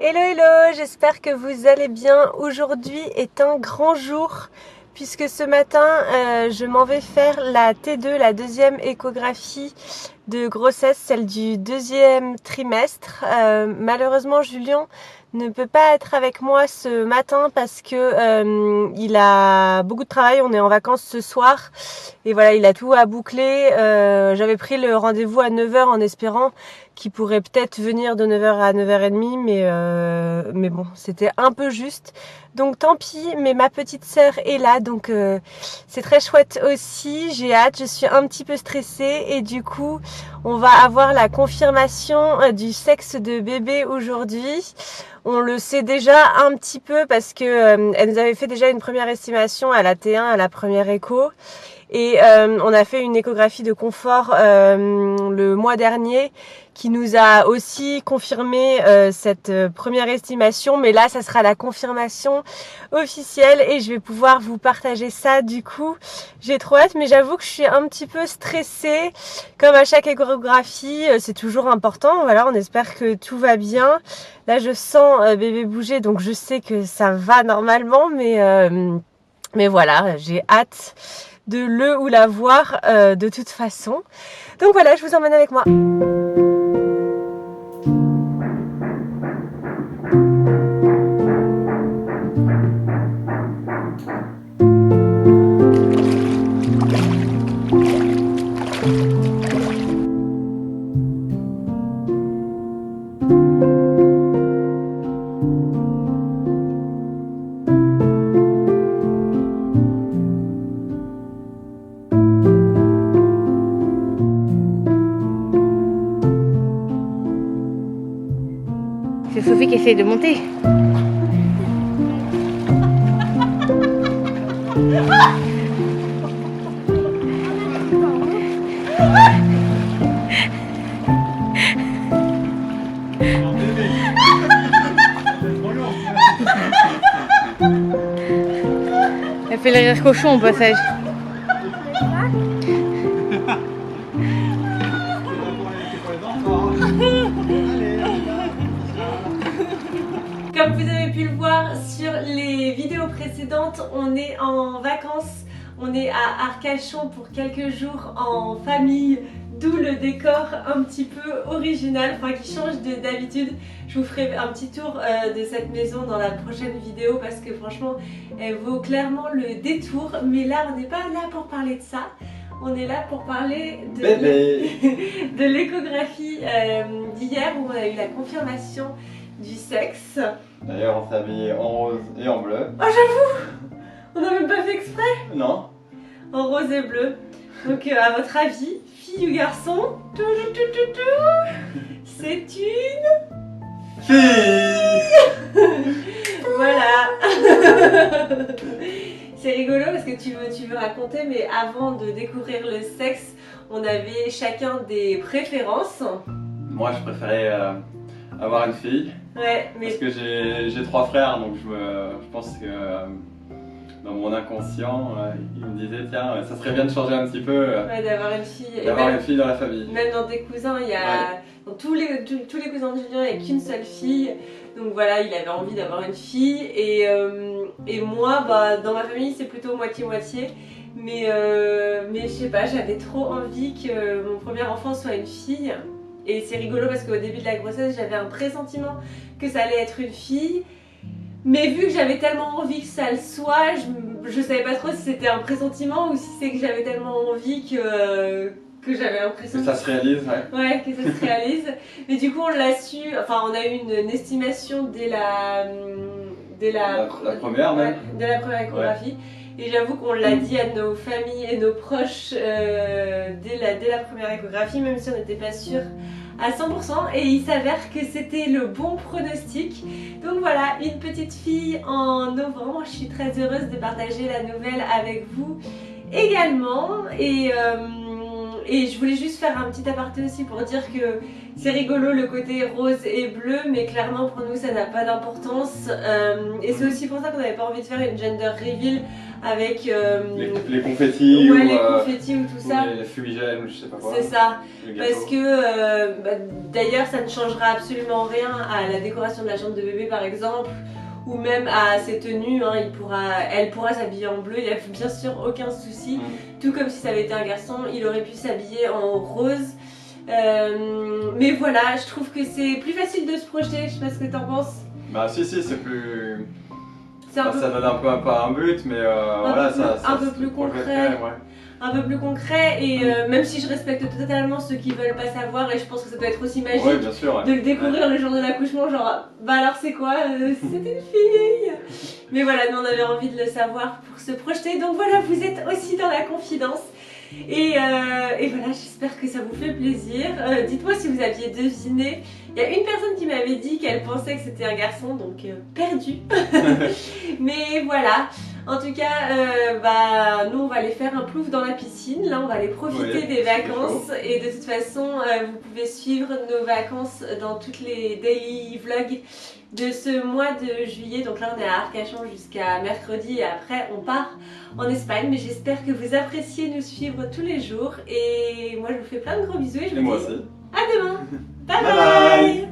Hello hello, j'espère que vous allez bien. Aujourd'hui est un grand jour puisque ce matin je m'en vais faire la T2, la deuxième échographie de grossesse, celle du deuxième trimestre. Malheureusement Julien ne peut pas être avec moi ce matin parce que il a beaucoup de travail, on est en vacances ce soir et voilà, il a tout à boucler. J'avais pris le rendez-vous à 9h en espérant qu'il pourrait peut-être venir de 9h à 9h30, mais bon, c'était un peu juste. Donc tant pis, mais ma petite sœur est là, donc c'est très chouette aussi, j'ai hâte, je suis un petit peu stressée et du coup on va avoir la confirmation du sexe de bébé aujourd'hui. On le sait déjà un petit peu parce que elle nous avait fait déjà une première estimation à la T1, à la première écho. Et on a fait une échographie de confort le mois dernier qui nous a aussi confirmé cette première estimation. Mais là, ça sera la confirmation officielle et je vais pouvoir vous partager ça du coup. J'ai trop hâte, mais j'avoue que je suis un petit peu stressée. Comme à chaque échographie, c'est toujours important. Voilà, on espère que tout va bien. Là, je sens bébé bouger, donc je sais que ça va normalement. Mais voilà, j'ai hâte de le ou la voir de toute façon. Donc voilà, je vous emmène avec moi. C'est Sophie qui essaye de monter. Elle fait le rire cochon au passage. Comme vous avez pu le voir sur les vidéos précédentes, on est en vacances, on est à Arcachon pour quelques jours en famille, d'où le décor un petit peu original, enfin qui change d'habitude. Je vous ferai un petit tour de cette maison dans la prochaine vidéo parce que franchement elle vaut clairement le détour. Mais là on n'est pas là pour parler de ça, on est là pour parler de l'échographie d'hier où on a eu la confirmation du sexe. D'ailleurs, on s'est habillé en rose et en bleu. Oh, j'avoue, on n'a même pas fait exprès. Non. En rose et bleu. Donc, à votre avis, fille ou garçon? C'est une Fille. Voilà. C'est rigolo parce que tu veux raconter, mais avant de découvrir le sexe, on avait chacun des préférences. Moi, je préférais avoir une fille. Ouais, mais parce que j'ai 3 frères, donc je pense que dans mon inconscient, il me disait tiens, ça serait bien de changer un petit peu, ouais, d'avoir une fille. d'avoir une fille dans la famille. Même dans tes cousins, il y a dans tous les cousins de Julien, il n'y a qu'une seule fille. Donc voilà, il avait envie d'avoir une fille. Et moi, bah, dans ma famille, c'est plutôt moitié-moitié. Mais je sais pas, j'avais trop envie que mon premier enfant soit une fille. Et c'est rigolo parce qu'au début de la grossesse, j'avais un pressentiment que ça allait être une fille. Mais vu que j'avais tellement envie que ça le soit, je savais pas trop si c'était un pressentiment ou si c'est que j'avais tellement envie que j'avais l'impression que ça se réalise, ouais, que ça se réalise. Mais du coup, on l'a su, enfin, on a eu une estimation dès la première même. De la première échographie. Ouais. Et j'avoue qu'on l'a dit à nos familles et nos proches dès la première échographie, même si on n'était pas sûr à 100%. Et il s'avère que c'était le bon pronostic. Donc voilà, une petite fille en novembre. Je suis très heureuse de partager la nouvelle avec vous également. Et Et je voulais juste faire un petit aparté aussi pour dire que c'est rigolo le côté rose et bleu, mais clairement pour nous ça n'a pas d'importance. Et c'est aussi pour ça qu'on n'avait pas envie de faire une gender reveal avec les confettis, ouais, ou, les confettis ou tout ça. les fumigènes ou je sais pas quoi. C'est ça, Le gâteau. parce que d'ailleurs ça ne changera absolument rien à la décoration de la chambre de bébé par exemple, ou même à ses tenues, hein, elle pourra s'habiller en bleu, il n'y a bien sûr aucun souci. Tout comme si ça avait été un garçon, il aurait pu s'habiller en rose. Mais voilà, je trouve que c'est plus facile de se projeter, je sais pas ce que t'en penses. Bah si, c'est plus... Ça donne un peu pas un but, mais voilà, un peu plus concret. Ouais. Un peu plus concret, et même si je respecte totalement ceux qui veulent pas savoir, et je pense que ça doit être aussi magique bien sûr, de le découvrir le jour de l'accouchement, genre bah alors c'est quoi, c'est une fille. Mais voilà, nous on avait envie de le savoir pour se projeter, donc voilà, vous êtes aussi dans la confidence. Et voilà, j'espère que ça vous fait plaisir. Dites-moi si vous aviez deviné. Il y a une personne qui m'avait dit qu'elle pensait que c'était un garçon, donc perdu. Mais voilà. En tout cas, nous on va aller faire un plouf dans la piscine. Là, on va aller profiter des vacances. Et de toute façon, vous pouvez suivre nos vacances dans toutes les daily vlogs de ce mois de juillet. Donc là, on est à Arcachon jusqu'à mercredi et après, on part en Espagne. Mais j'espère que vous appréciez nous suivre tous les jours. Et moi, je vous fais plein de gros bisous et je vous dis moi aussi. à demain. Bye bye.